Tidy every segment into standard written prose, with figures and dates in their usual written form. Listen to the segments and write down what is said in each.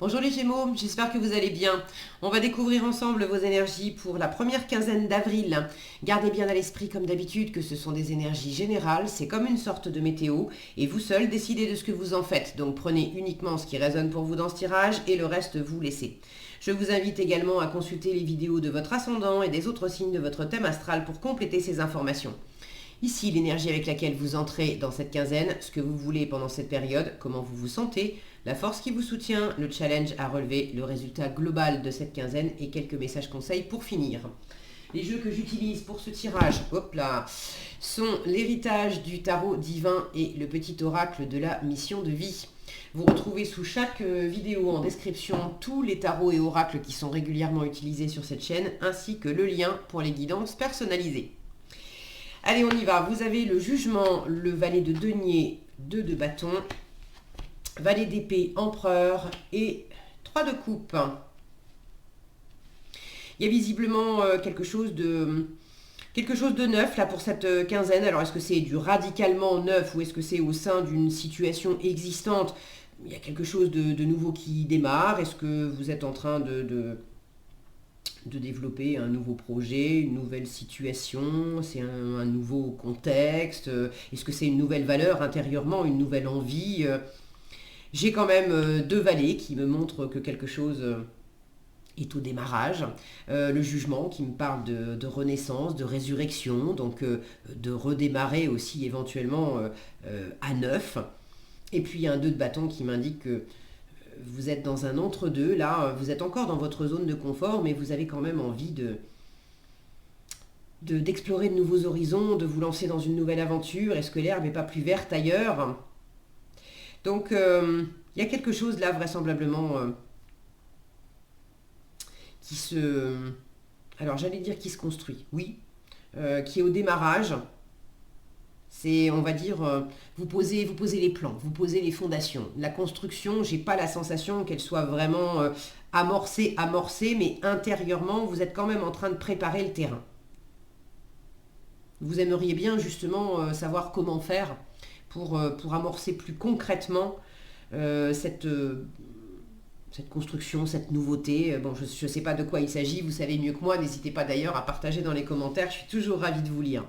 Bonjour les Gémeaux, j'espère que vous allez bien. On va découvrir ensemble vos énergies pour la première quinzaine d'avril. Gardez bien à l'esprit comme d'habitude que ce sont des énergies générales, c'est comme une sorte de météo et vous seul décidez de ce que vous en faites. Donc prenez uniquement ce qui résonne pour vous dans ce tirage et le reste vous laissez. Je vous invite également à consulter les vidéos de votre ascendant et des autres signes de votre thème astral pour compléter ces informations. Ici, l'énergie avec laquelle vous entrez dans cette quinzaine, ce que vous voulez pendant cette période, comment vous vous sentez, la force qui vous soutient, le challenge à relever, le résultat global de cette quinzaine et quelques messages conseils pour finir. Les jeux que j'utilise pour ce tirage, hop là, sont l'héritage du tarot divin et le petit oracle de la mission de vie. Vous retrouvez sous chaque vidéo en description tous les tarots et oracles qui sont régulièrement utilisés sur cette chaîne, ainsi que le lien pour les guidances personnalisées. Allez, on y va. Vous avez le jugement, le valet de denier, 2 de bâton, valet d'épée, empereur et 3 de coupe. Il y a visiblement quelque chose de neuf là pour cette quinzaine. Alors est-ce que c'est du radicalement neuf ou est-ce que c'est au sein d'une situation existante? Il y a quelque chose de nouveau qui démarre. Est-ce que vous êtes en train de développer un nouveau projet, une nouvelle situation, c'est un nouveau contexte, est-ce que c'est une nouvelle valeur intérieurement, une nouvelle envie? J'ai quand même 2 valets qui me montrent que quelque chose est au démarrage, le jugement qui me parle de renaissance, de résurrection, donc de redémarrer aussi éventuellement à neuf, et puis il y a un 2 de bâton qui m'indique que vous êtes dans un entre-deux, là, vous êtes encore dans votre zone de confort, mais vous avez quand même envie d'explorer de nouveaux horizons, de vous lancer dans une nouvelle aventure. Est-ce que l'herbe n'est pas plus verte ailleurs? Donc, il y a quelque chose là, vraisemblablement, qui se... Alors, j'allais dire qui se construit, oui, qui est au démarrage. C'est, on va dire, vous posez les plans, vous posez les fondations. La construction, j'ai pas la sensation qu'elle soit vraiment amorcée, mais intérieurement, vous êtes quand même en train de préparer le terrain. Vous aimeriez bien justement savoir comment faire pour amorcer plus concrètement cette construction, cette nouveauté. Bon, je ne sais pas de quoi il s'agit, vous savez mieux que moi, n'hésitez pas d'ailleurs à partager dans les commentaires, je suis toujours ravie de vous lire.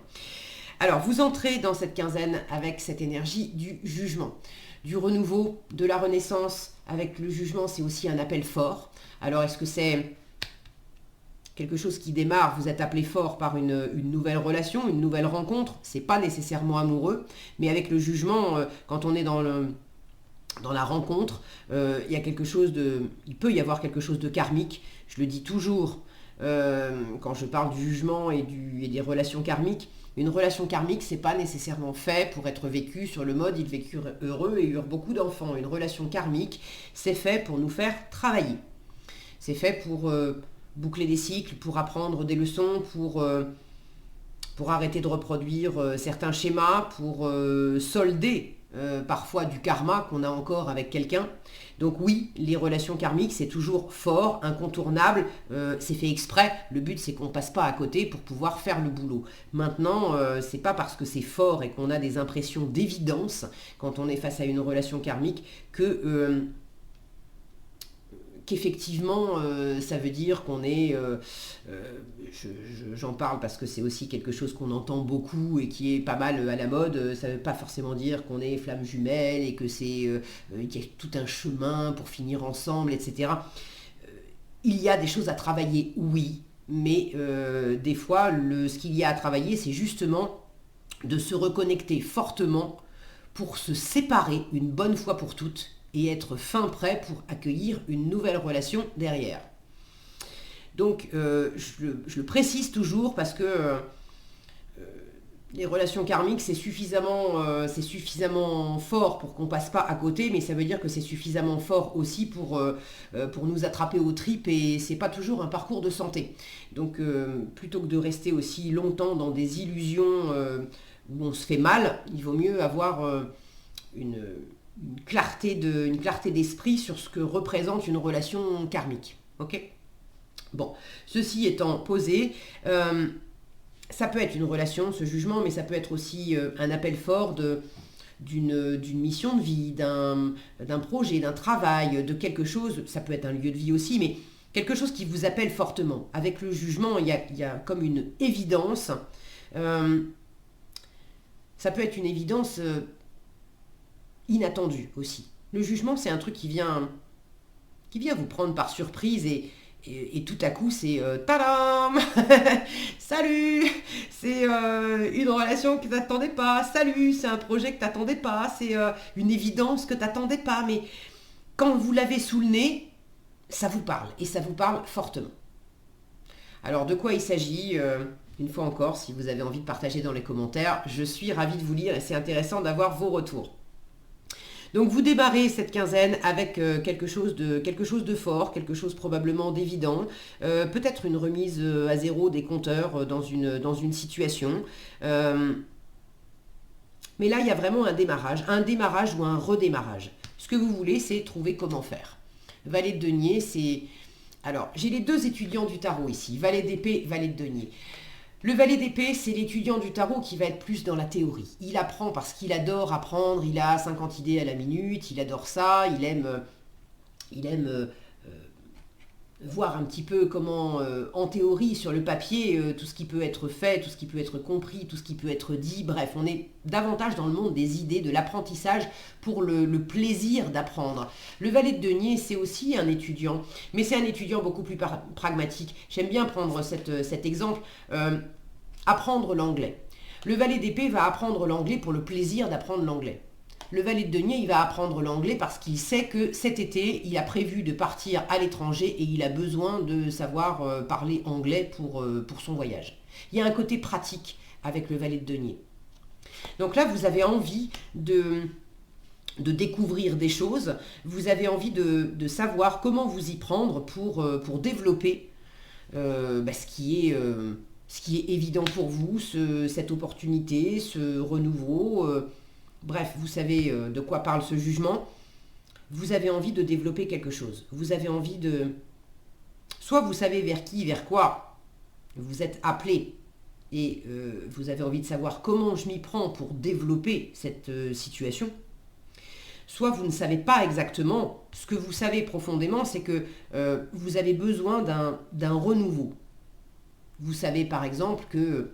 Alors, vous entrez dans cette quinzaine avec cette énergie du jugement, du renouveau, de la renaissance. Avec le jugement, c'est aussi un appel fort. Alors, est-ce que c'est quelque chose qui démarre, vous êtes appelé fort par une nouvelle relation, une nouvelle rencontre? C'est pas nécessairement amoureux, mais avec le jugement, quand on est dans la rencontre, il peut y avoir quelque chose de karmique. Je le dis toujours quand je parle du jugement et des relations karmiques. Une relation karmique, c'est pas nécessairement fait pour être vécu sur le mode ils vécurent heureux et eurent beaucoup d'enfants. Une relation karmique, c'est fait pour nous faire travailler. C'est fait pour boucler des cycles, pour apprendre des leçons, pour arrêter de reproduire certains schémas, pour solder parfois du karma qu'on a encore avec quelqu'un. Donc oui, les relations karmiques, c'est toujours fort, incontournable, c'est fait exprès. Le but, c'est qu'on ne passe pas à côté pour pouvoir faire le boulot. Maintenant, c'est pas parce que c'est fort et qu'on a des impressions d'évidence quand on est face à une relation karmique qu'effectivement, ça veut dire qu'on est... j'en parle parce que c'est aussi quelque chose qu'on entend beaucoup et qui est pas mal à la mode. Ça ne veut pas forcément dire qu'on est flamme jumelle et que qu'il y a tout un chemin pour finir ensemble, etc. Il y a des choses à travailler, oui, mais des fois, ce qu'il y a à travailler, c'est justement de se reconnecter fortement pour se séparer une bonne fois pour toutes et être fin prêt pour accueillir une nouvelle relation derrière. Donc, je le précise toujours parce que les relations karmiques, c'est suffisamment fort pour qu'on ne passe pas à côté, mais ça veut dire que c'est suffisamment fort aussi pour nous attraper aux tripes et c'est pas toujours un parcours de santé. Donc, plutôt que de rester aussi longtemps dans des illusions où on se fait mal, il vaut mieux avoir une clarté d'esprit sur ce que représente une relation karmique. Ok ? Bon, ceci étant posé, ça peut être une relation, ce jugement, mais ça peut être aussi un appel fort d'une mission de vie, d'un projet, d'un travail, de quelque chose, ça peut être un lieu de vie aussi, mais quelque chose qui vous appelle fortement. Avec le jugement, il y a comme une évidence. Ça peut être une évidence inattendue aussi. Le jugement, c'est un truc qui vient vous prendre par surprise et tout à coup, c'est tadam. Salut. C'est une relation que tu n'attendais pas. Salut, c'est un projet que tu n'attendais pas. C'est une évidence que tu n'attendais pas. Mais quand vous l'avez sous le nez, ça vous parle et ça vous parle fortement. Alors, de quoi il s'agit une fois encore, si vous avez envie de partager dans les commentaires, je suis ravie de vous lire et c'est intéressant d'avoir vos retours. Donc vous démarrez cette quinzaine avec quelque chose de fort, quelque chose probablement d'évident, peut-être une remise à zéro des compteurs dans une situation. Mais là, il y a vraiment un démarrage ou un redémarrage. Ce que vous voulez, c'est trouver comment faire. Valet de denier, c'est... Alors, j'ai les deux étudiants du tarot ici, valet d'épée, valet de denier. Le valet d'épée, c'est l'étudiant du tarot qui va être plus dans la théorie. Il apprend parce qu'il adore apprendre, il a 50 idées à la minute, il adore ça, il aime voir un petit peu comment, en théorie, sur le papier, tout ce qui peut être fait, tout ce qui peut être compris, tout ce qui peut être dit. Bref, on est davantage dans le monde des idées, de l'apprentissage pour le plaisir d'apprendre. Le valet de denier, c'est aussi un étudiant, mais c'est un étudiant beaucoup plus pragmatique. J'aime bien prendre cet exemple, apprendre l'anglais. Le valet d'épée va apprendre l'anglais pour le plaisir d'apprendre l'anglais. Le valet de denier, il va apprendre l'anglais parce qu'il sait que cet été, il a prévu de partir à l'étranger et il a besoin de savoir parler anglais pour son voyage. Il y a un côté pratique avec le valet de denier. Donc là, vous avez envie de découvrir des choses, vous avez envie de savoir comment vous y prendre pour développer ce qui est évident pour vous, cette opportunité, ce renouveau. Bref, vous savez de quoi parle ce jugement. Vous avez envie de développer quelque chose. Vous avez envie de... Soit vous savez vers qui, vers quoi vous êtes appelé et vous avez envie de savoir comment je m'y prends pour développer cette situation. Soit vous ne savez pas exactement. Ce que vous savez profondément, c'est que vous avez besoin d'un renouveau. Vous savez par exemple que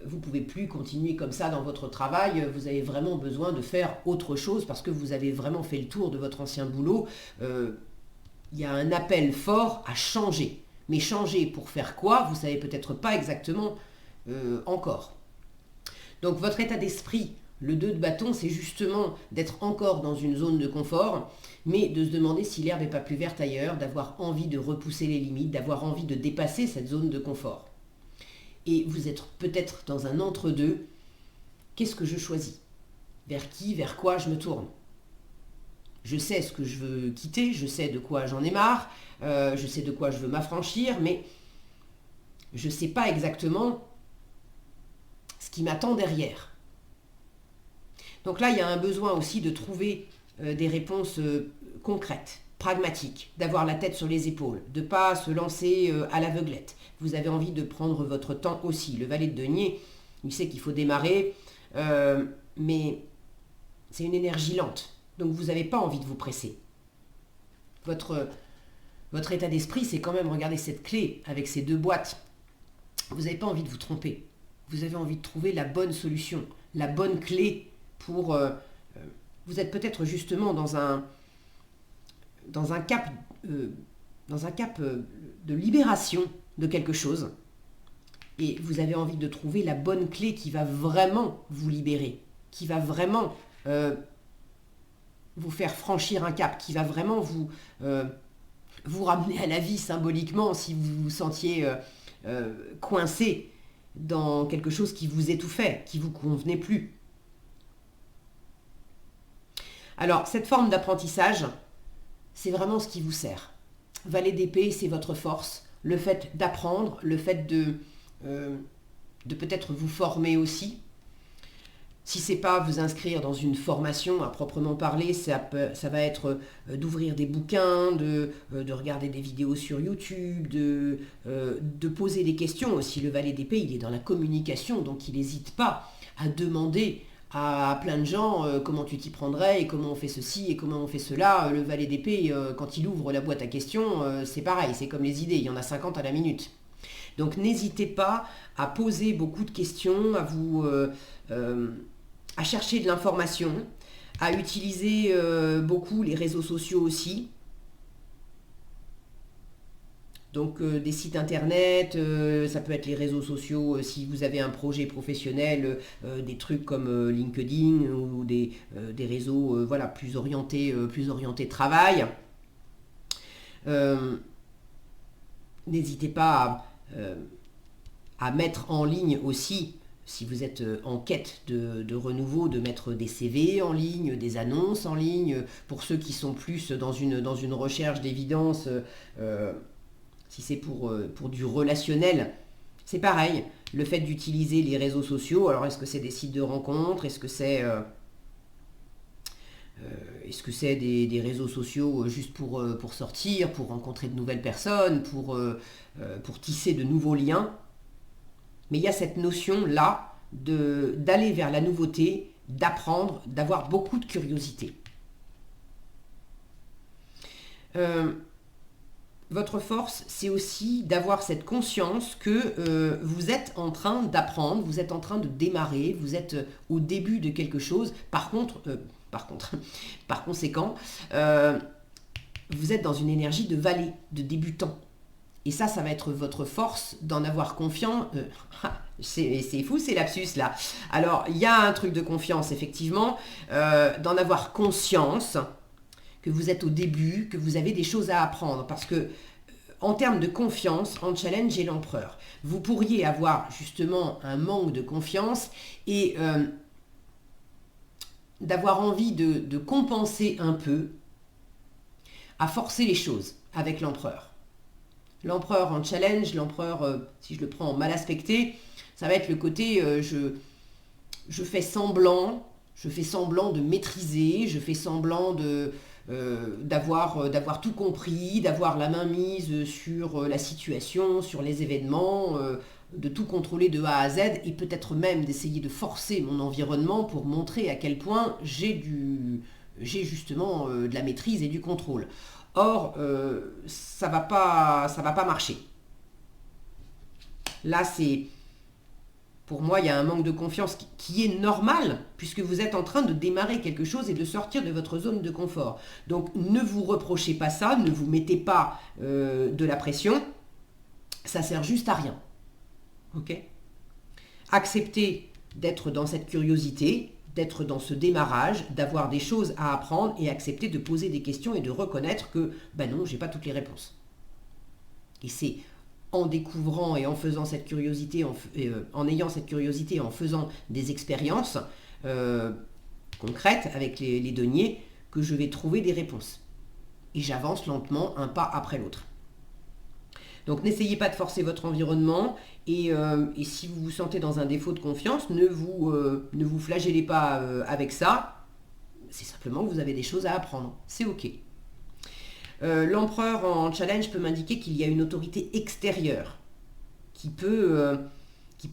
vous ne pouvez plus continuer comme ça dans votre travail, vous avez vraiment besoin de faire autre chose parce que vous avez vraiment fait le tour de votre ancien boulot. Il y a un appel fort à changer. Mais changer pour faire quoi? Vous ne savez peut-être pas exactement encore. Donc votre état d'esprit, le 2 de bâton, c'est justement d'être encore dans une zone de confort, mais de se demander si l'herbe n'est pas plus verte ailleurs, d'avoir envie de repousser les limites, d'avoir envie de dépasser cette zone de confort. Et vous êtes peut-être dans un entre-deux. Qu'est-ce que je choisis? Vers qui, vers quoi je me tourne? Je sais ce que je veux quitter, je sais de quoi j'en ai marre, je sais de quoi je veux m'affranchir, mais je ne sais pas exactement ce qui m'attend derrière. Donc là, il y a un besoin aussi de trouver des réponses concrètes, pragmatiques, d'avoir la tête sur les épaules, de ne pas se lancer à l'aveuglette. Vous avez envie de prendre votre temps aussi. Le valet de denier, il sait qu'il faut démarrer, mais c'est une énergie lente. Donc vous n'avez pas envie de vous presser. Votre état d'esprit, c'est quand même, regardez cette clé avec ces deux boîtes. Vous n'avez pas envie de vous tromper. Vous avez envie de trouver la bonne solution, la bonne clé pour... vous êtes peut-être justement dans un cap de libération de quelque chose et vous avez envie de trouver la bonne clé qui va vraiment vous libérer, qui va vraiment vous faire franchir un cap, qui va vraiment vous ramener à la vie symboliquement si vous vous sentiez coincé dans quelque chose qui vous étouffait, qui ne vous convenait plus. Alors, cette forme d'apprentissage, c'est vraiment ce qui vous sert. Valet d'épée, c'est votre force. Le fait d'apprendre, le fait de peut-être vous former aussi. Si ce n'est pas vous inscrire dans une formation à proprement parler, ça va être d'ouvrir des bouquins, de regarder des vidéos sur YouTube, de poser des questions aussi. Le valet d'épée, il est dans la communication, donc il n'hésite pas à demander à plein de gens comment tu t'y prendrais et comment on fait ceci et comment on fait cela. Le valet d'épée, quand il ouvre la boîte à questions, c'est pareil, c'est comme les idées, il y en a 50 à la minute. Donc n'hésitez pas à poser beaucoup de questions, à chercher de l'information, à utiliser beaucoup les réseaux sociaux aussi. Donc des sites internet, ça peut être les réseaux sociaux si vous avez un projet professionnel, des trucs comme LinkedIn ou des réseaux voilà, plus orientés travail. N'hésitez pas à mettre en ligne aussi, si vous êtes en quête de renouveau, de mettre des CV en ligne, des annonces en ligne. Pour ceux qui sont plus dans une recherche d'évidence, si c'est pour du relationnel, c'est pareil. Le fait d'utiliser les réseaux sociaux, alors est-ce que c'est des sites de rencontres, est-ce que c'est des réseaux sociaux juste pour sortir, pour rencontrer de nouvelles personnes, pour tisser de nouveaux liens. Mais il y a cette notion-là d'aller vers la nouveauté, d'apprendre, d'avoir beaucoup de curiosité. Votre force, c'est aussi d'avoir cette conscience que vous êtes en train d'apprendre, vous êtes en train de démarrer, vous êtes au début de quelque chose. Par conséquent, vous êtes dans une énergie de valet, de débutant. Et ça va être votre force d'en avoir confiance. C'est fou ces lapsus là. Alors, il y a un truc de confiance, effectivement, d'en avoir conscience, que vous êtes au début, que vous avez des choses à apprendre. Parce que, en termes de confiance, en challenge, j'ai l'empereur. Vous pourriez avoir justement un manque de confiance et d'avoir envie de compenser un peu, à forcer les choses avec l'empereur. L'empereur en challenge, l'empereur, si je le prends en mal aspecté, ça va être le côté je fais semblant de maîtriser, je fais semblant d'avoir tout compris, d'avoir la main mise sur la situation, sur les événements, de tout contrôler de A à Z et peut-être même d'essayer de forcer mon environnement pour montrer à quel point j'ai justement de la maîtrise et du contrôle. Or, ça va pas marcher. Là, pour moi, il y a un manque de confiance qui est normal, puisque vous êtes en train de démarrer quelque chose et de sortir de votre zone de confort. Donc, ne vous reprochez pas ça, ne vous mettez pas de la pression, ça sert juste à rien. Ok ? Acceptez d'être dans cette curiosité, d'être dans ce démarrage, d'avoir des choses à apprendre et accepter de poser des questions et de reconnaître que, ben non, j'ai pas toutes les réponses. Et c'est en découvrant et en faisant cette curiosité, en ayant cette curiosité, en faisant des expériences concrètes avec les deniers, que je vais trouver des réponses. Et j'avance lentement, un pas après l'autre. Donc n'essayez pas de forcer votre environnement et si vous vous sentez dans un défaut de confiance, ne vous flagellez pas avec ça. C'est simplement que vous avez des choses à apprendre. C'est ok. L'empereur en challenge peut m'indiquer qu'il y a une autorité extérieure qui peut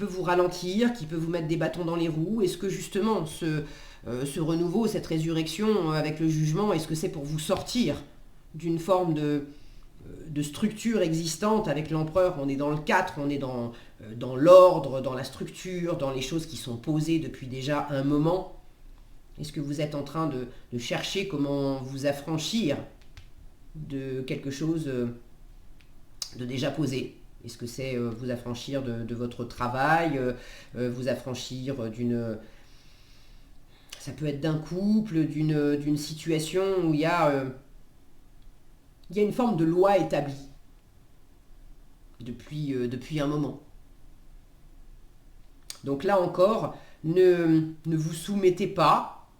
vous ralentir, qui peut vous mettre des bâtons dans les roues. Est-ce que justement ce renouveau, cette résurrection avec le jugement, est-ce que c'est pour vous sortir d'une forme de structure existante avec l'empereur? On est dans le 4, on est dans l'ordre, dans la structure, dans les choses qui sont posées depuis déjà un moment. Est-ce que vous êtes en train de chercher comment vous affranchir de quelque chose de déjà posé? Est-ce que c'est vous affranchir de votre travail, vous affranchir d'une... Ça peut être d'un couple, d'une situation où il y a une forme de loi établie depuis un moment. Donc là encore, ne vous soumettez pas.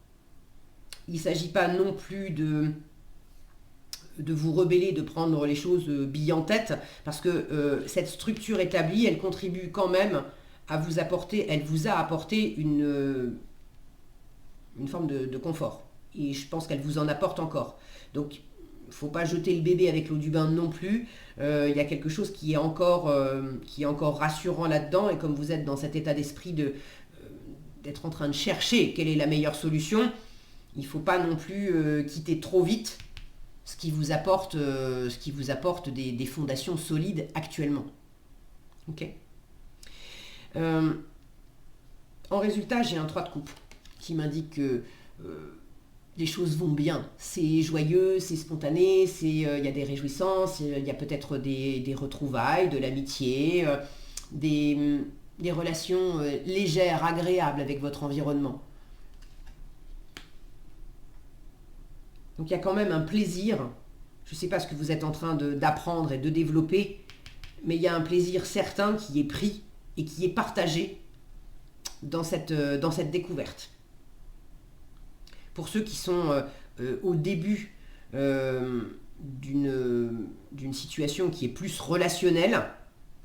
Il ne s'agit pas non plus de vous rebeller, de prendre les choses billes en tête, parce que cette structure établie, elle contribue quand même à vous apporter, elle vous a apporté une forme de confort. Et je pense qu'elle vous en apporte encore. Donc, il ne faut pas jeter le bébé avec l'eau du bain non plus. Il y a quelque chose qui est encore rassurant là-dedans. Et comme vous êtes dans cet état d'esprit d'être en train de chercher quelle est la meilleure solution, il ne faut pas non plus quitter trop vite ce qui vous apporte des fondations solides actuellement. Ok. En résultat, j'ai un 3 de coupe qui m'indique que les choses vont bien. C'est joyeux, c'est spontané, il y a des réjouissances, il y a peut-être des retrouvailles, de l'amitié, des relations légères, agréables avec votre environnement. Donc il y a quand même un plaisir. Je ne sais pas ce que vous êtes en train d'apprendre et de développer, mais il y a un plaisir certain qui est pris et qui est partagé dans cette découverte. Pour ceux qui sont au début d'une situation qui est plus relationnelle,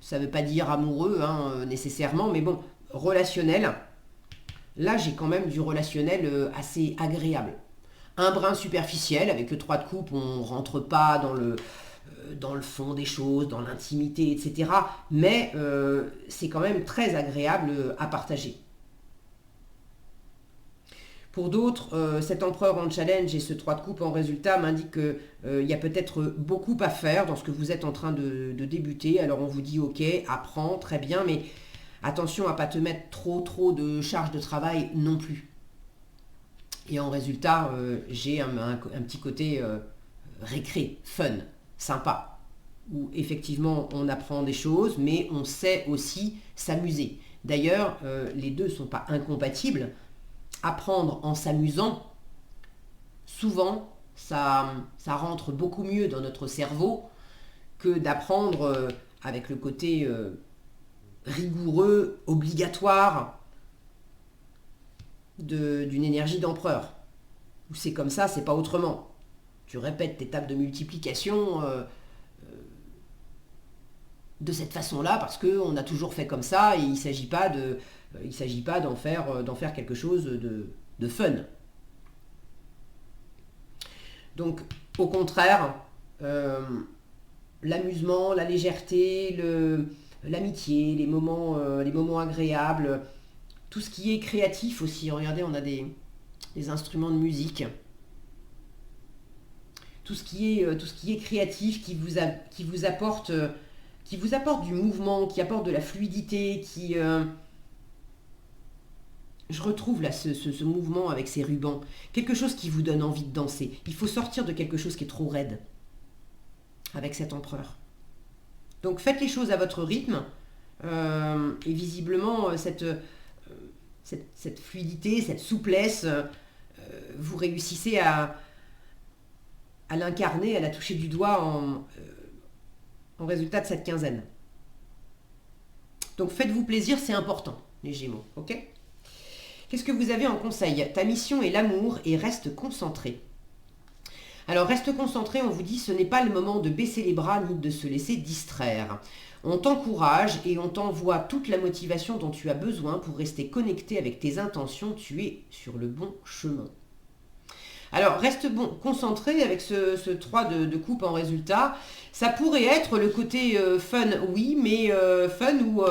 ça ne veut pas dire amoureux nécessairement, mais bon, relationnel, là j'ai quand même du relationnel assez agréable. Un brin superficiel, avec le 3 de coupe, on ne rentre pas dans le fond des choses, dans l'intimité, etc. Mais c'est quand même très agréable à partager. Pour d'autres, cet empereur en challenge et ce 3 de coupe en résultat m'indique qu'il y a peut-être beaucoup à faire dans ce que vous êtes en train de débuter. Alors on vous dit ok, apprends, très bien, mais attention à ne pas te mettre trop de charge de travail non plus. Et en résultat, j'ai un petit côté récré, fun, sympa, où effectivement on apprend des choses, mais on sait aussi s'amuser. D'ailleurs, les deux ne sont pas incompatibles. Apprendre en s'amusant, souvent, ça rentre beaucoup mieux dans notre cerveau que d'apprendre avec le côté rigoureux, obligatoire d'une énergie d'empereur. Où c'est comme ça, c'est pas autrement. Tu répètes tes tables de multiplication de cette façon-là parce qu'on a toujours fait comme ça et il ne s'agit pas d'en faire quelque chose de fun. Donc, au contraire, l'amusement, la légèreté, l'amitié, les moments agréables, tout ce qui est créatif aussi. Regardez, on a des instruments de musique. Tout ce qui est créatif, qui vous apporte du mouvement, qui apporte de la fluidité, je retrouve là ce mouvement avec ces rubans. Quelque chose qui vous donne envie de danser. Il faut sortir de quelque chose qui est trop raide avec cet empereur. Donc faites les choses à votre rythme et visiblement cette fluidité, cette souplesse, vous réussissez à l'incarner, à la toucher du doigt en résultat de cette quinzaine. Donc faites-vous plaisir, c'est important, les Gémeaux, ok ? Qu'est-ce que vous avez en conseil ? Ta mission est l'amour et reste concentré. Alors reste concentré, on vous dit, ce n'est pas le moment de baisser les bras ni de se laisser distraire. On t'encourage et on t'envoie toute la motivation dont tu as besoin pour rester connecté avec tes intentions, tu es sur le bon chemin. Alors, reste concentré avec ce 3 de coupe en résultat. Ça pourrait être le côté fun, oui, mais fun où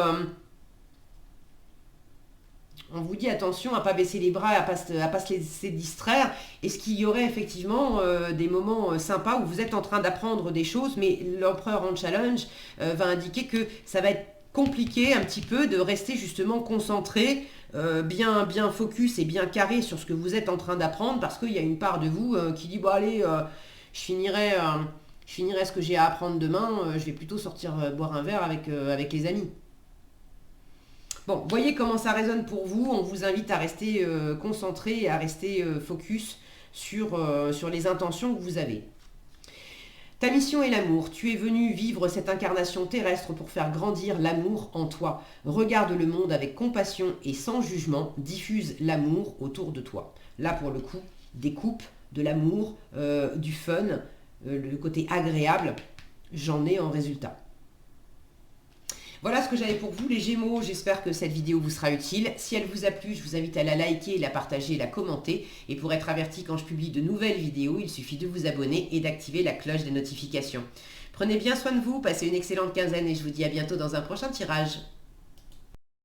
on vous dit attention à ne pas baisser les bras, à pas se laisser distraire. Est-ce qu'il y aurait effectivement des moments sympas où vous êtes en train d'apprendre des choses, mais l'empereur en challenge va indiquer que ça va être compliqué un petit peu de rester justement concentré, bien focus et bien carré sur ce que vous êtes en train d'apprendre, parce qu'il y a une part de vous qui dit bon allez, je finirai ce que j'ai à apprendre demain, je vais plutôt sortir boire un verre avec les amis. Bon, voyez comment ça résonne pour vous. On vous invite à rester concentré et à rester focus sur les intentions que vous avez. Ta mission est l'amour. Tu es venu vivre cette incarnation terrestre pour faire grandir l'amour en toi. Regarde le monde avec compassion et sans jugement. Diffuse l'amour autour de toi. Là, pour le coup, des coupes, de l'amour, du fun, le côté agréable, j'en ai en résultat. Voilà ce que j'avais pour vous les Gémeaux, j'espère que cette vidéo vous sera utile. Si elle vous a plu, je vous invite à la liker, la partager et la commenter. Et pour être averti quand je publie de nouvelles vidéos, il suffit de vous abonner et d'activer la cloche des notifications. Prenez bien soin de vous, passez une excellente quinzaine et je vous dis à bientôt dans un prochain tirage.